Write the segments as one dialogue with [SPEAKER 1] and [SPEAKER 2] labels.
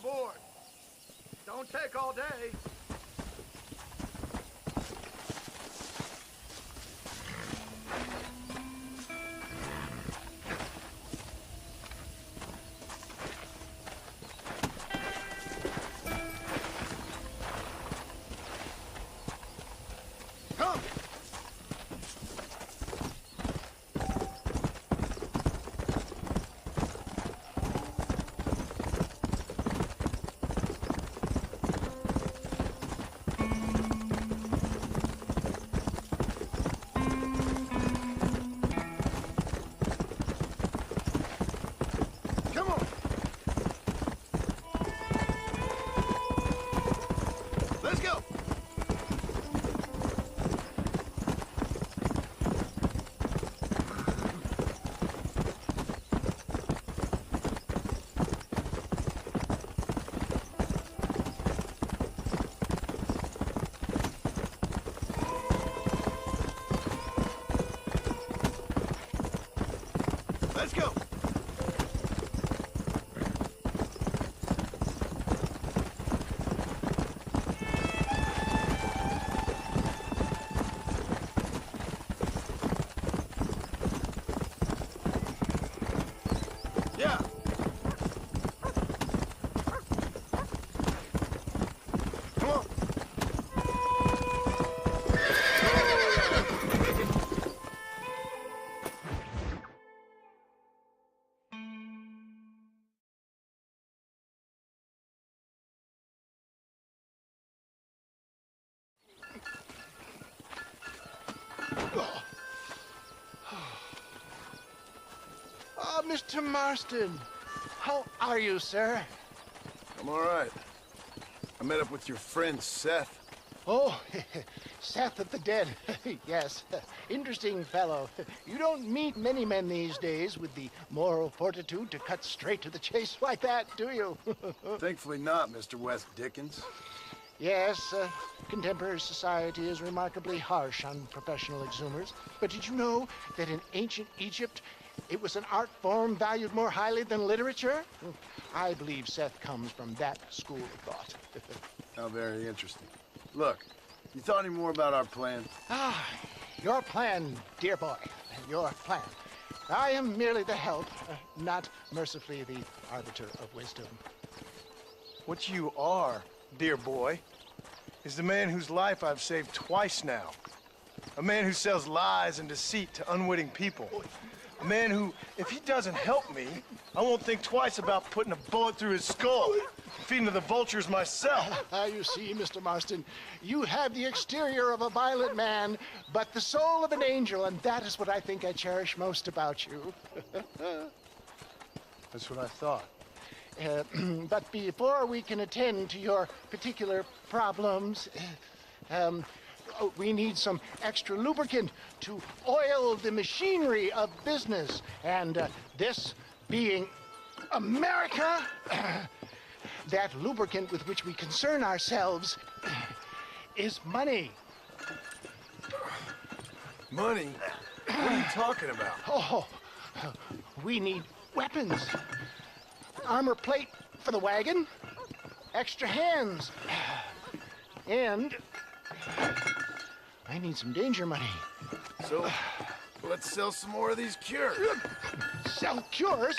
[SPEAKER 1] aboard. Don't take all day. Come! Come on! Let's go! Let's go! Yeah. Come on.
[SPEAKER 2] Oh, Mr. Marston. How are you, sir?
[SPEAKER 1] I'm all right. I met up with your friend Seth.
[SPEAKER 2] Oh, Seth of the Dead. Yes, interesting fellow. You don't meet many men these days with the moral fortitude to cut straight to the chase like that, do you?
[SPEAKER 1] Thankfully not, Mr. West Dickens.
[SPEAKER 2] Yes, contemporary society is remarkably harsh on professional exhumers. But did you know that in ancient Egypt, it was an art form valued more highly than literature? I believe Seth comes from that school of thought.
[SPEAKER 1] How very interesting. Look, you thought any more about our plan?
[SPEAKER 2] Ah, your plan, dear boy, your plan. I am merely the help, not mercifully the arbiter of wisdom.
[SPEAKER 3] What you are, dear boy, is the man whose life I've saved twice now. A man who sells lies and deceit to unwitting people. A man who, if he doesn't help me, I won't think twice about putting a bullet through his skull, feeding to the vultures myself.
[SPEAKER 2] You see, Mr. Marston, you have the exterior of a violent man, but the soul of an angel, and that is what I think I cherish most about you.
[SPEAKER 3] That's what I thought.
[SPEAKER 2] But before we can attend to your particular problems, we need some extra lubricant to oil the machinery of business. And this being America, that lubricant with which we concern ourselves is money.
[SPEAKER 1] Money? What are you talking about?
[SPEAKER 2] Oh, we need weapons. Armor plate for the wagon, extra hands, and I need some danger money.
[SPEAKER 1] So, let's sell some more of these cures.
[SPEAKER 2] Sell cures?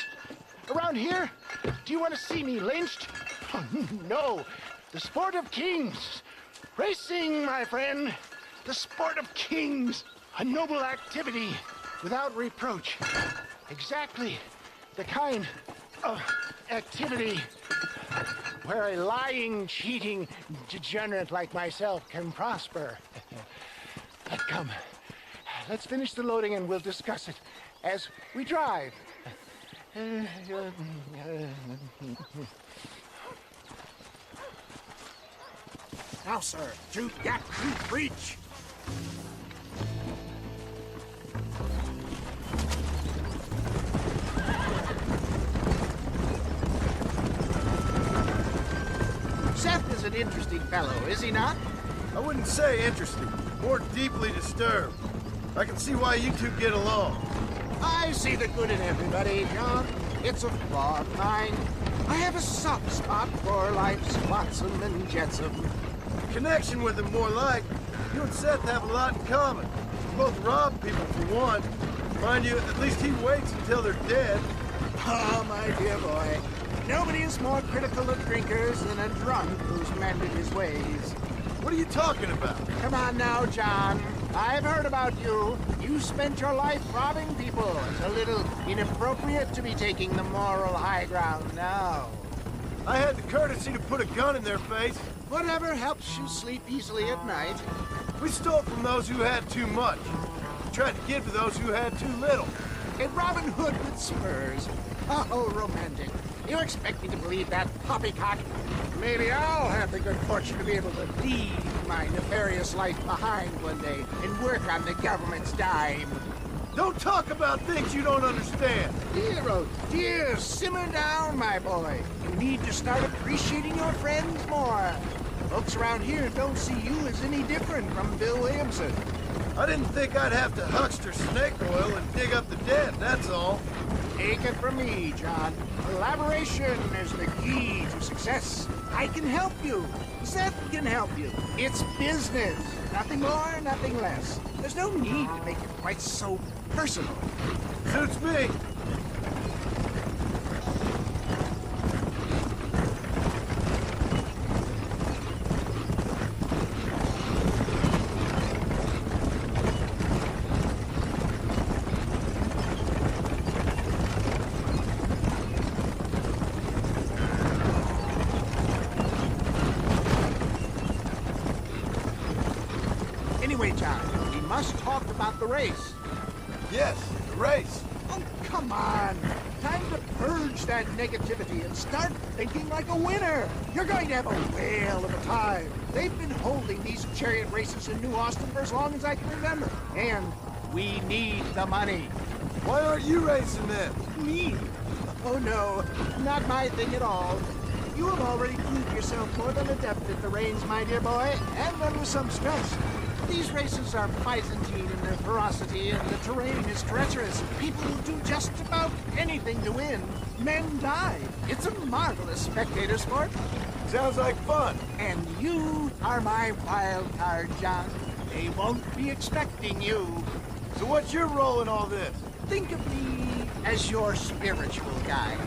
[SPEAKER 2] Around here? Do you want to see me lynched? Oh, no. The sport of kings. Racing, my friend. The sport of kings. A noble activity without reproach. Exactly the kind of activity where a lying, cheating degenerate like myself can prosper. But come, let's finish the loading and we'll discuss it as we drive.
[SPEAKER 4] Now, sir, shoot that shoot reach. Seth is an interesting fellow, is he not?
[SPEAKER 1] I wouldn't say interesting, more deeply disturbed. I can see why you two get along.
[SPEAKER 4] I see the good in everybody, John. It's a flaw of mine. I have a soft spot for life's flotsam and jetsam.
[SPEAKER 1] Connection with him, more like. You and Seth have a lot in common. You both rob people for one. Mind you, at least he waits until they're dead.
[SPEAKER 4] Oh, my dear boy. Nobody is more critical of drinkers than a drunk who's mended his ways.
[SPEAKER 1] What are you talking about?
[SPEAKER 4] Come on now, John. I've heard about you. You spent your life robbing people. It's a little inappropriate to be taking the moral high ground now.
[SPEAKER 1] I had the courtesy to put a gun in their face.
[SPEAKER 4] Whatever helps you sleep easily at night.
[SPEAKER 1] We stole from those who had too much. We tried to give to those who had too little.
[SPEAKER 4] A Robin Hood with spurs. Oh, romantic. You expect me to believe that poppycock? Maybe I'll have the good fortune to be able to leave my nefarious life behind one day and work on the government's dime.
[SPEAKER 1] Don't talk about things you don't understand.
[SPEAKER 4] Dear, oh dear, simmer down, my boy. You need to start appreciating your friends more. Folks around here don't see you as any different from Bill Williamson.
[SPEAKER 1] I didn't think I'd have to huckster snake oil and dig up the dead, that's all.
[SPEAKER 4] Take it from me, John. Collaboration is the key to success. I can help you. Seth can help you. It's business. Nothing more, nothing less. There's no need to make it quite so personal.
[SPEAKER 1] Suits me.
[SPEAKER 4] Anyway, John, we must talk about the race.
[SPEAKER 1] Yes, the race.
[SPEAKER 4] Oh, come on. Time to purge that negativity and start thinking like a winner. You're going to have a whale of a time. They've been holding these chariot races in New Austin for as long as I can remember. And we need the money.
[SPEAKER 1] Why aren't you racing then?
[SPEAKER 4] Me? Oh, no. Not my thing at all. You have already proved yourself more than adept at the reins, my dear boy, and under some stress. These races are Byzantine in their ferocity, and the terrain is treacherous. People will do just about anything to win. Men die. It's a marvelous spectator sport.
[SPEAKER 1] Sounds like fun.
[SPEAKER 4] And you are my wild card, John. They won't be expecting you.
[SPEAKER 1] So what's your role in all this?
[SPEAKER 4] Think of me as your spiritual guide.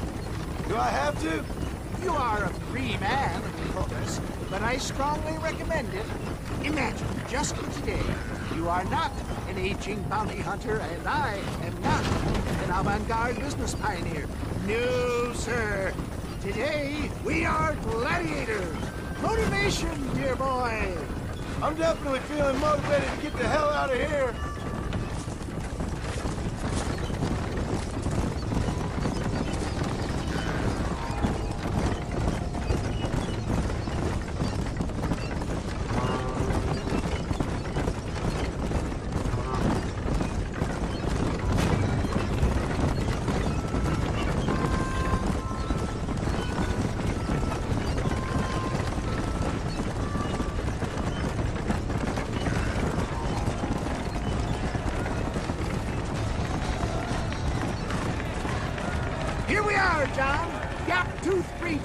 [SPEAKER 1] Do I have to?
[SPEAKER 4] You are a free man, of course, but I strongly recommend it. Imagine, just for today, you are not an aging bounty hunter, and I am not an avant-garde business pioneer. No, sir. Today, we are gladiators. Motivation, dear boy.
[SPEAKER 1] I'm definitely feeling motivated to get the hell out of here.
[SPEAKER 4] Here we are, John. Gap Tooth Breach.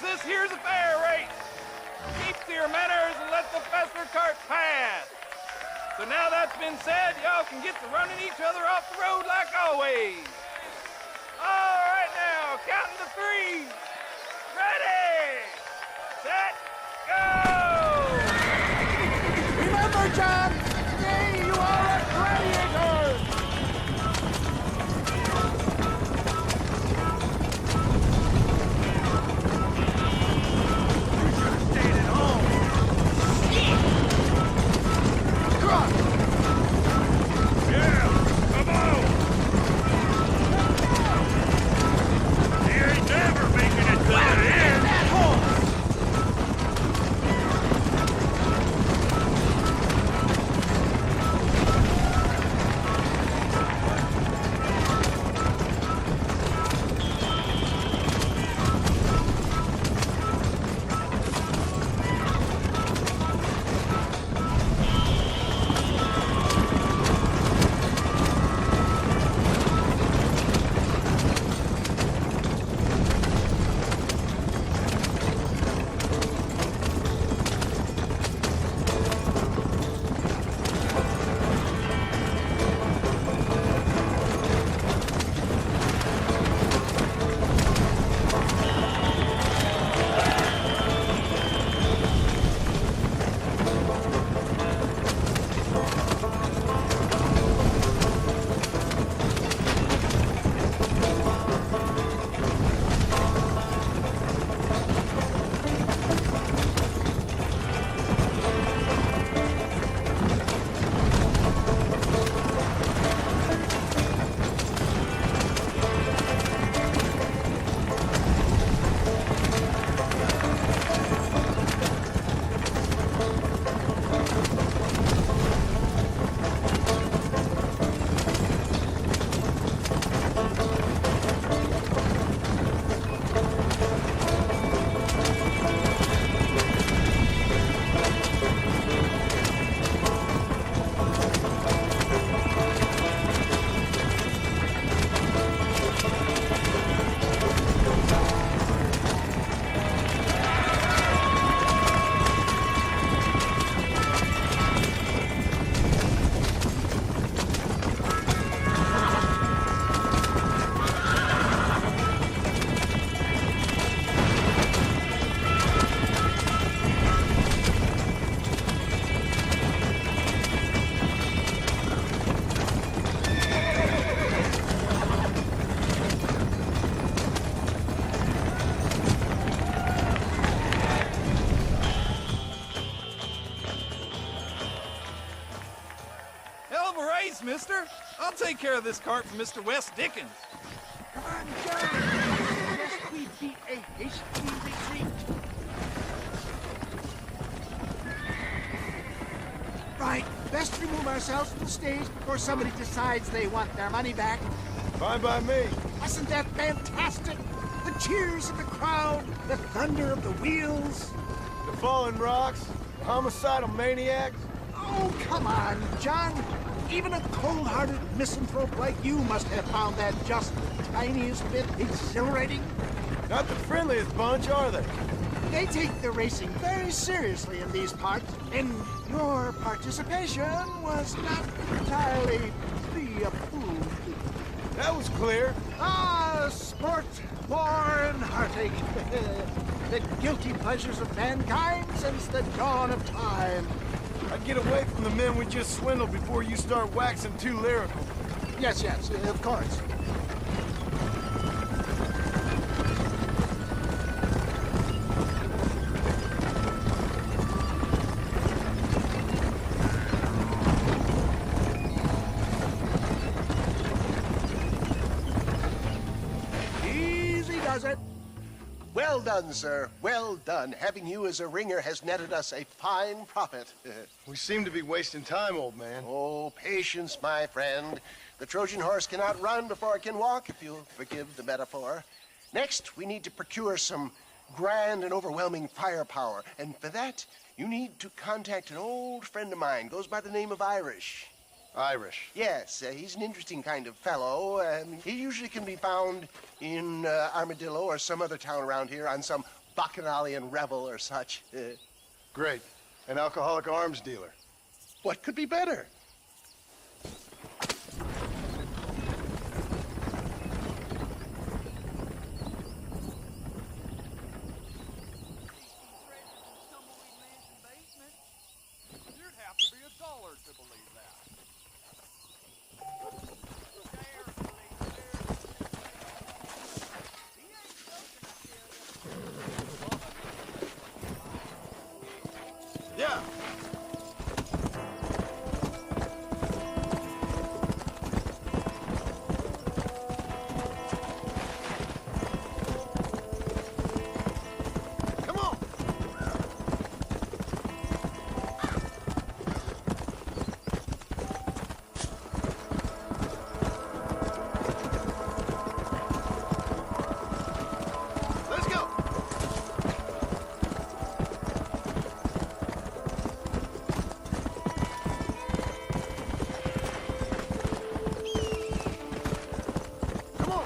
[SPEAKER 5] This here's a fair race. Keep to your manners and let the faster cart pass. So now that's been said, y'all can get to running each other off the road like always. All right now, counting to three. Ready, set, go!
[SPEAKER 4] Remember, John, today you are a gladiator.
[SPEAKER 1] Stayed at home.
[SPEAKER 5] Thanks, mister. I'll take care of this cart for Mr. West Dickens.
[SPEAKER 4] Come on, John. Lest we beat a hasty retreat. Right, best remove ourselves from the stage before somebody decides they want their money back.
[SPEAKER 3] Fine by me.
[SPEAKER 4] Wasn't that fantastic? The cheers of the crowd, the thunder of the wheels.
[SPEAKER 3] The fallen rocks, the homicidal maniacs.
[SPEAKER 4] Oh, come on, John. Even a cold-hearted misanthrope like you must have found that just the tiniest bit exhilarating.
[SPEAKER 3] Not the friendliest bunch, are they?
[SPEAKER 4] They take the racing very seriously in these parts, and your participation was not entirely pre-approved.
[SPEAKER 3] That was clear.
[SPEAKER 4] Ah, sport, war, and heartache. The guilty pleasures of mankind since the dawn of time.
[SPEAKER 3] I'd get away from the men we just swindled before you start waxing too lyrical.
[SPEAKER 4] Yes, of course. Easy does it.
[SPEAKER 6] Well done, sir. Well done. Having you as a ringer has netted us a fine profit.
[SPEAKER 3] We seem to be wasting time, old man.
[SPEAKER 6] Oh, patience, my friend. The Trojan horse cannot run before it can walk, if you'll forgive the metaphor. Next, we need to procure some grand and overwhelming firepower. And for that, you need to contact an old friend of mine. Goes by the name of Irish.
[SPEAKER 3] Irish.
[SPEAKER 6] Yes, he's an interesting kind of fellow. He usually can be found in Armadillo or some other town around here on some bacchanalian revel or such.
[SPEAKER 3] Great. An alcoholic arms dealer.
[SPEAKER 6] What could be better?
[SPEAKER 5] You'd have to be a dollar to believe that.
[SPEAKER 1] Yeah. Come on. Let's go. Come on.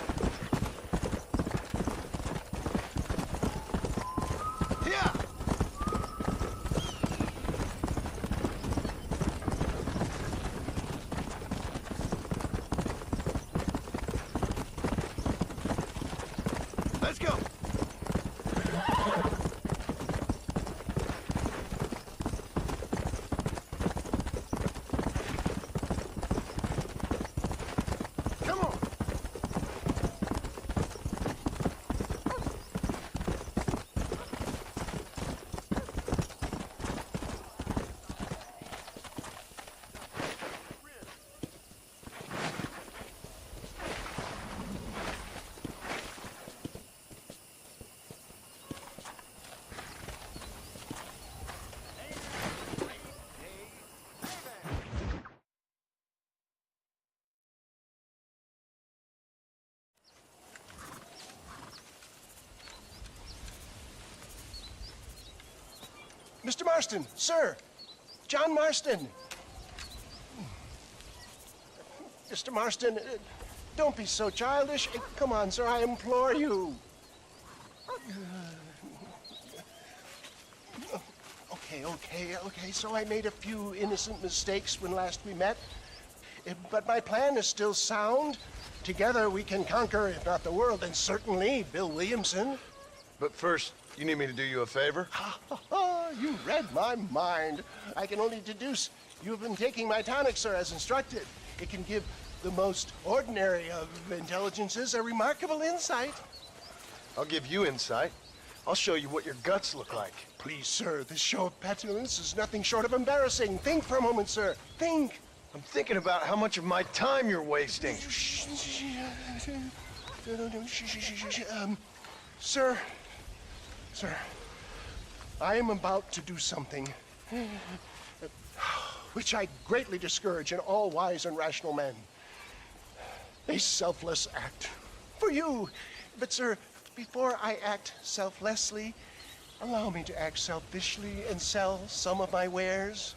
[SPEAKER 1] Yeah. Let's go. Come on.
[SPEAKER 6] Mr. Marston, sir. John Marston. Mr. Marston, don't be so childish. Come on, sir, I implore you. Okay. So I made a few innocent mistakes when last we met. But my plan is still sound. Together we can conquer, if not the world, then certainly Bill Williamson.
[SPEAKER 3] But first, you need me to do you a favor?
[SPEAKER 6] You read my mind. I can only deduce you have been taking my tonic, sir, as instructed. It can give the most ordinary of intelligences a remarkable insight.
[SPEAKER 3] I'll give you insight. I'll show you what your guts look like.
[SPEAKER 6] Please, sir, this show of petulance is nothing short of embarrassing. Think for a moment, sir. Think.
[SPEAKER 3] I'm thinking about how much of my time you're wasting.
[SPEAKER 6] Sir, I am about to do something which I greatly discourage in all wise and rational men. A selfless act for you. But sir, before I act selflessly, allow me to act selfishly and sell some of my wares.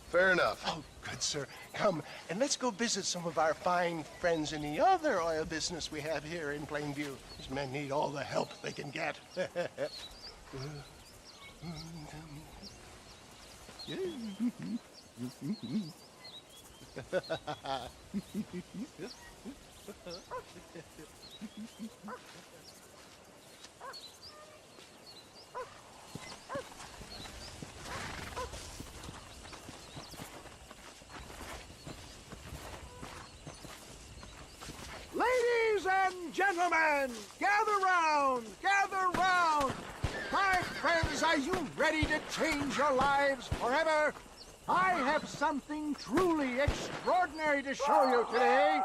[SPEAKER 3] Fair enough.
[SPEAKER 6] Oh, good sir. Come, and let's go visit some of our fine friends in the other oil business we have here in Plainview. These men need all the help they can get.
[SPEAKER 4] Ladies and gentlemen, gather round, gather round. My friends, are you ready to change your lives forever? I have something truly extraordinary to show you today.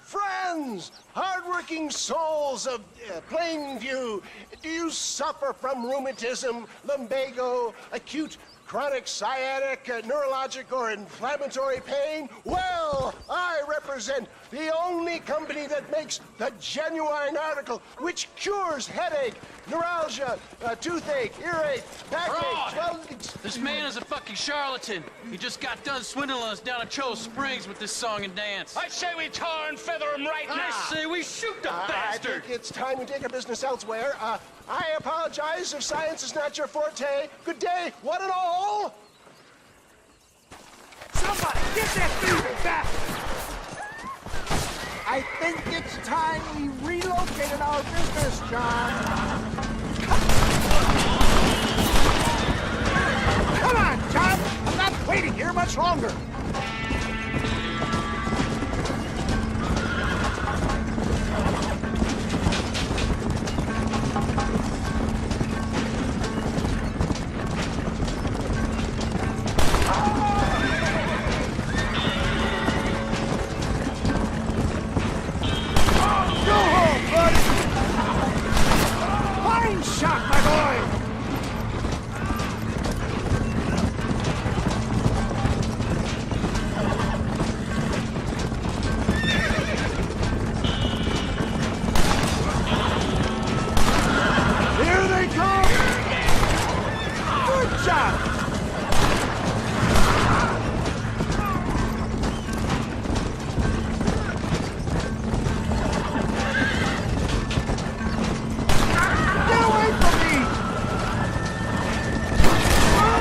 [SPEAKER 6] Friends, hardworking souls of Plainview, do you suffer from rheumatism, lumbago, acute chronic sciatic, neurologic, or inflammatory pain? Well, I represent the only company that makes the genuine article which cures headache, neuralgia, toothache, earache, backache. Well,
[SPEAKER 7] This man is a fucking charlatan. He just got done swindling us down at Cho Springs with this song and dance.
[SPEAKER 2] I say we tar and feather him right now.
[SPEAKER 7] I say we shoot the
[SPEAKER 6] I
[SPEAKER 7] bastard.
[SPEAKER 6] think it's time we take our business elsewhere. I apologize if science is not your forte. Good day, one and all.
[SPEAKER 4] Somebody, get that thieving bastard! I think it's time we relocated our business, John. Come on, John! I'm not waiting here much longer. Fine shot, my boy! Here they come! Good job! Get away from me!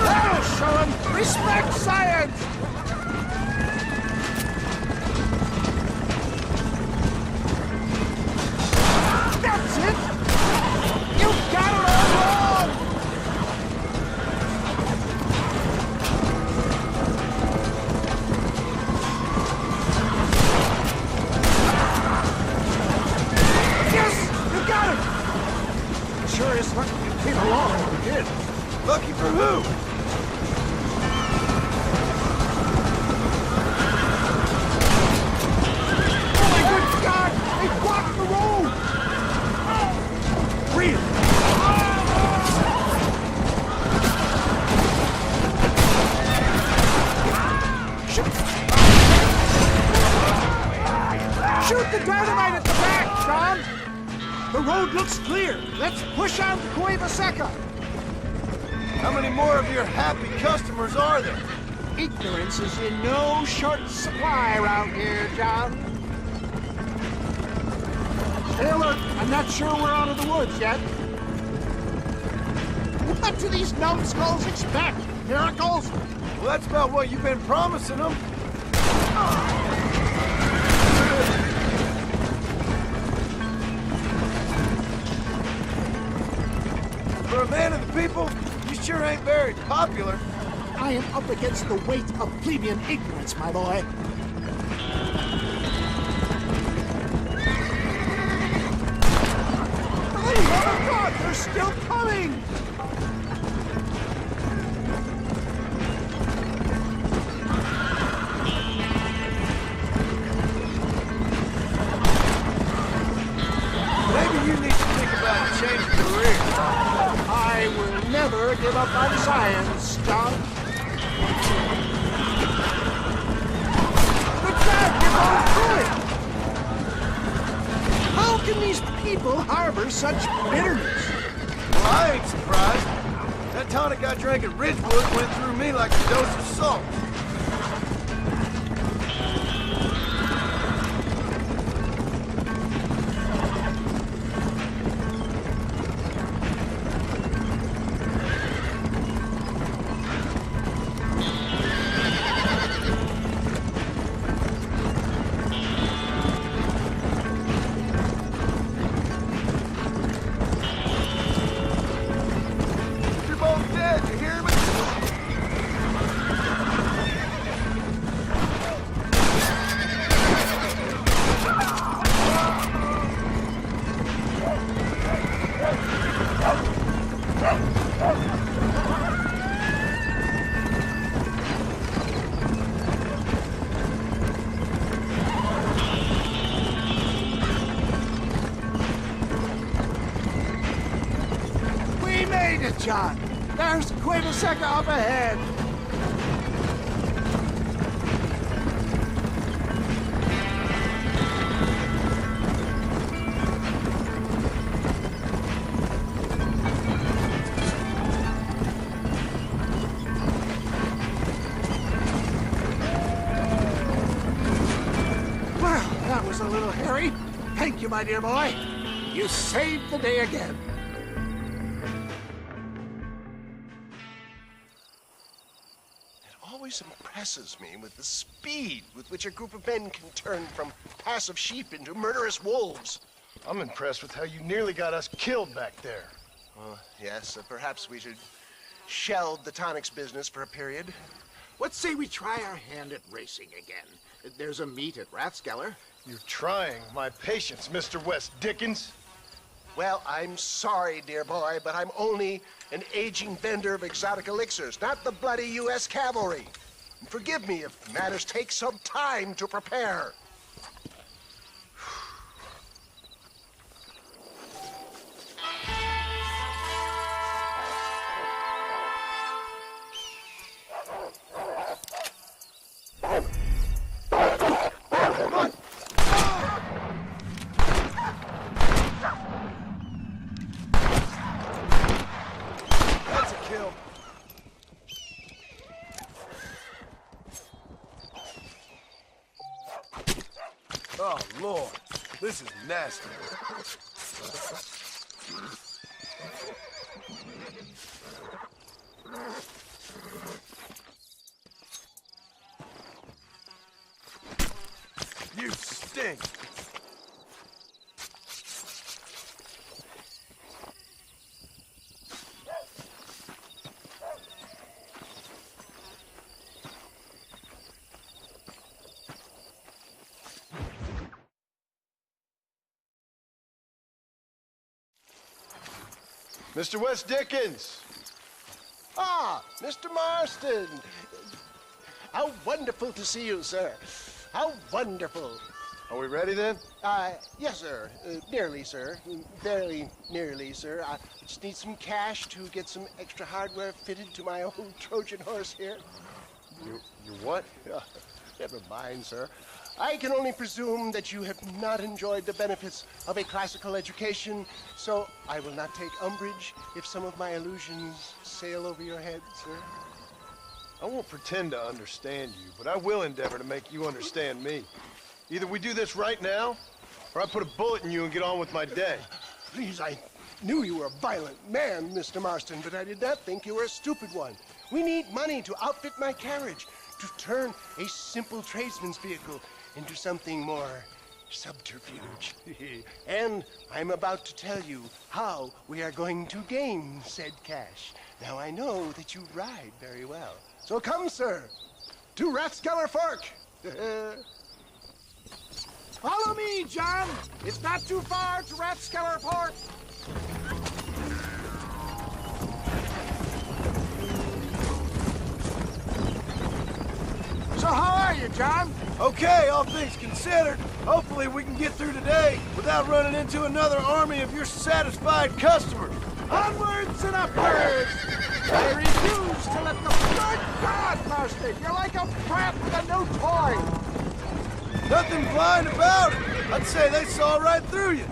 [SPEAKER 4] That'll show him! Respect science! That's it! You got it all wrong! Yes! You got it! Sure is lucky you came along when you did.
[SPEAKER 1] Lucky for who?
[SPEAKER 4] Oh my good God! They blocked the road! Really? Shoot the dynamite at the back, John! The road looks clear. Let's push on to Cueva Seca.
[SPEAKER 1] How many more of your happy customers are there?
[SPEAKER 4] Ignorance is in no short supply around here, John. Stay alert. I'm not sure we're out of the woods yet. What do these numbskulls expect? Miracles?
[SPEAKER 1] Well, that's about what you've been promising them. For a man of the people, you sure ain't very popular.
[SPEAKER 4] I am up against the weight of plebeian ignorance, my boy. Oh my God, they're still coming! John. But Dad, you're going through it. How can these people harbor such bitterness?
[SPEAKER 1] Well, I ain't surprised. That tonic I drank at Ridgewood went through me like a dose of salt.
[SPEAKER 4] John, there's Quaveseca up ahead. Well, that was a little hairy. Thank you, my dear boy. You saved the day again.
[SPEAKER 6] Always impresses me with the speed with which a group of men can turn from passive sheep into murderous wolves.
[SPEAKER 3] I'm impressed with how you nearly got us killed back there.
[SPEAKER 6] Yes, perhaps we should shelve the tonics business for a period.
[SPEAKER 4] What say we try our hand at racing again? There's a meet at Rathskeller.
[SPEAKER 3] You're trying my patience, Mr. West Dickens.
[SPEAKER 6] Well, I'm sorry, dear boy, but I'm only an aging vendor of exotic elixirs, not the bloody U.S. cavalry. Forgive me if matters take some time to prepare.
[SPEAKER 1] Oh, Lord. This is nasty. You stink.
[SPEAKER 3] Mr. West Dickens!
[SPEAKER 6] Ah, Mr. Marston. How wonderful to see you, sir. How wonderful.
[SPEAKER 3] Are we ready then?
[SPEAKER 6] Yes, sir. Nearly, sir. Barely nearly, sir. I just need some cash to get some extra hardware fitted to my old Trojan horse here.
[SPEAKER 3] You what?
[SPEAKER 6] Never mind, sir. I can only presume that you have not enjoyed the benefits of a classical education, so I will not take umbrage if some of my illusions sail over your head, sir.
[SPEAKER 3] I won't pretend to understand you, but I will endeavor to make you understand me. Either we do this right now, or I put a bullet in you and get on with my day.
[SPEAKER 6] Please, I knew you were a violent man, Mr. Marston, but I did not think you were a stupid one. We need money to outfit my carriage, to turn a simple tradesman's vehicle into something more subterfuge. And I'm about to tell you how we are going to gain said cash. Now, I know that you ride very well. So come, sir, to Rathskeller Fork.
[SPEAKER 4] Follow me, John. It's not too far to Rathskeller Fork. So how are you, John?
[SPEAKER 1] Okay, all things considered. Hopefully we can get through today without running into another army of your satisfied customers.
[SPEAKER 4] Onwards and upwards! I refuse to let the good God, Marston! You're like a brat with a new toy!
[SPEAKER 1] Nothing blind about it. I'd say they saw right through you.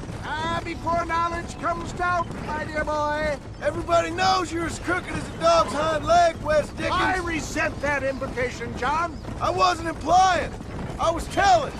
[SPEAKER 4] Before knowledge comes doubt, my dear boy.
[SPEAKER 1] Everybody knows you're as crooked as a dog's hind leg, Wes Dickens.
[SPEAKER 4] I resent that implication, John.
[SPEAKER 1] I wasn't implying. I was telling.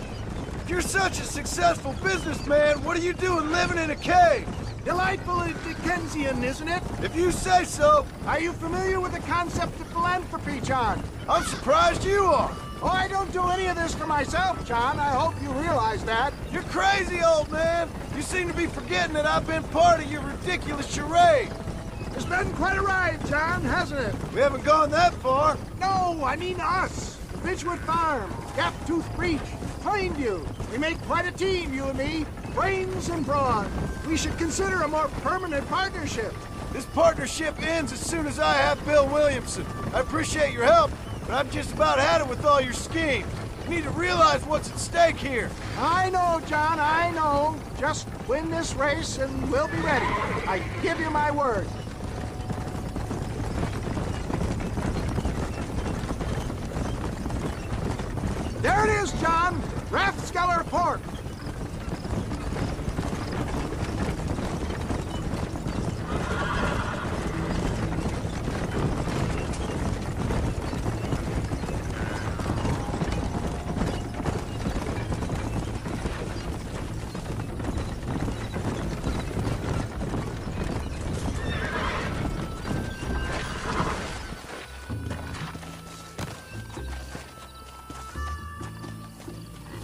[SPEAKER 1] If you're such a successful businessman, what are you doing living in a cave?
[SPEAKER 4] Delightfully Dickensian, isn't it?
[SPEAKER 1] If you say so.
[SPEAKER 4] Are you familiar with the concept of philanthropy, John?
[SPEAKER 1] I'm surprised you are.
[SPEAKER 4] Oh, I don't do any of this for myself, John. I hope you realize that.
[SPEAKER 1] You're crazy, old man. You seem to be forgetting that I've been part of your ridiculous charade.
[SPEAKER 4] It's been quite a ride, John, hasn't it?
[SPEAKER 1] We haven't gone that far.
[SPEAKER 4] No, I mean us. Ridgewood Farm, Gap-Tooth Breach, Plainview. We make quite a team, you and me. Brains and brawn. We should consider a more permanent partnership.
[SPEAKER 1] This partnership ends as soon as I have Bill Williamson. I appreciate your help, but I've just about had it with all your schemes. You need to realize what's at stake here.
[SPEAKER 4] I know, John, I know. Just win this race and we'll be ready. I give you my word. There it is, John. Rathskeller Port.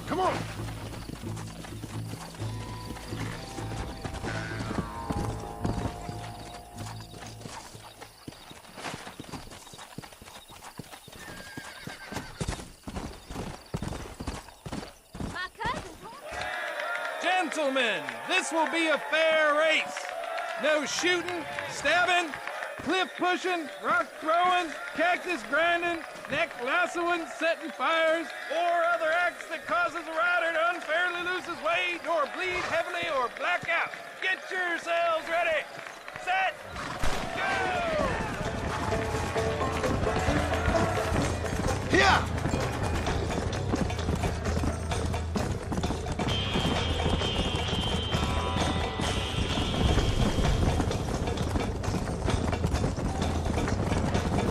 [SPEAKER 1] Come on.
[SPEAKER 5] Gentlemen, this will be a fair race. No shooting, stabbing, cliff pushing, rock throwing, cactus grinding, neck lassoing, setting fires, or other acts that causes a rider to unfairly lose his weight, or bleed heavily, or black out. Get yourselves ready. Set. Go!
[SPEAKER 1] Yeah.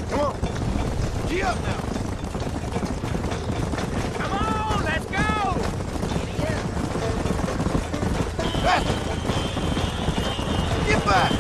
[SPEAKER 1] Come on. Gee up now.
[SPEAKER 5] Come on, let's go!
[SPEAKER 1] Faster. Get back.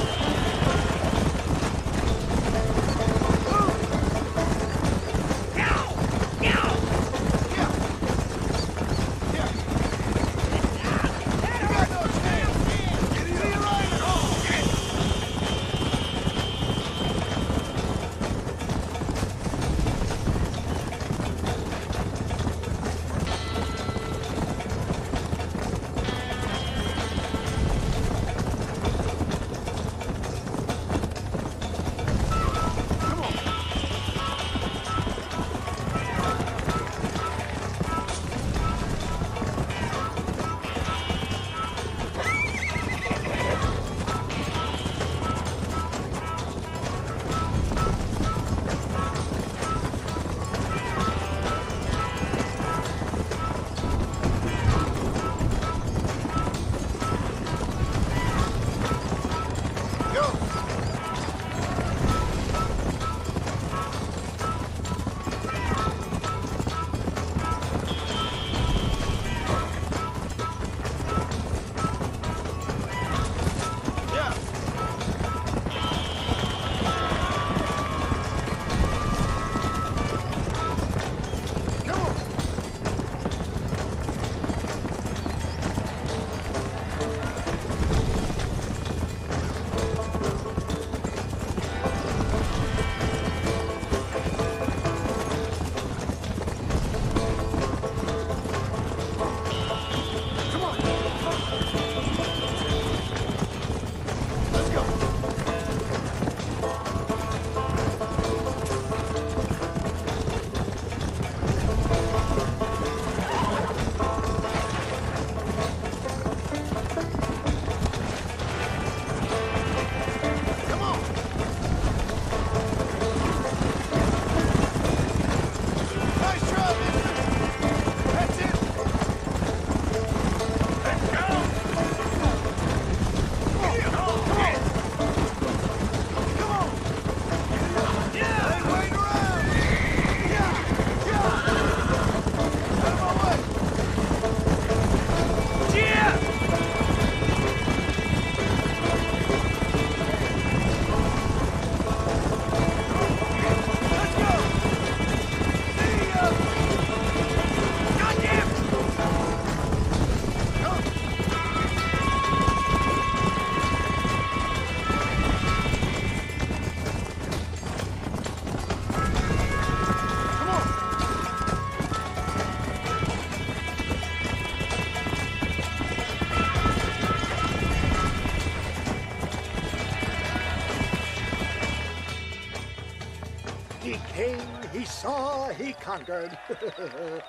[SPEAKER 4] He saw, he conquered.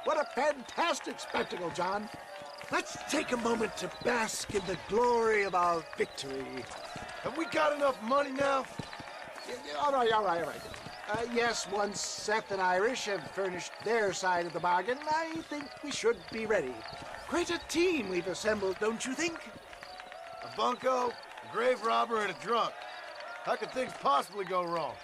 [SPEAKER 4] What a fantastic spectacle, John. Let's take a moment to bask in the glory of our victory.
[SPEAKER 1] Have we got enough money now?
[SPEAKER 4] All right. Yes, once Seth and Irish have furnished their side of the bargain, I think we should be ready. Quite a team we've assembled, don't you think?
[SPEAKER 1] A bunco, a grave robber, and a drunk. How could things possibly go wrong?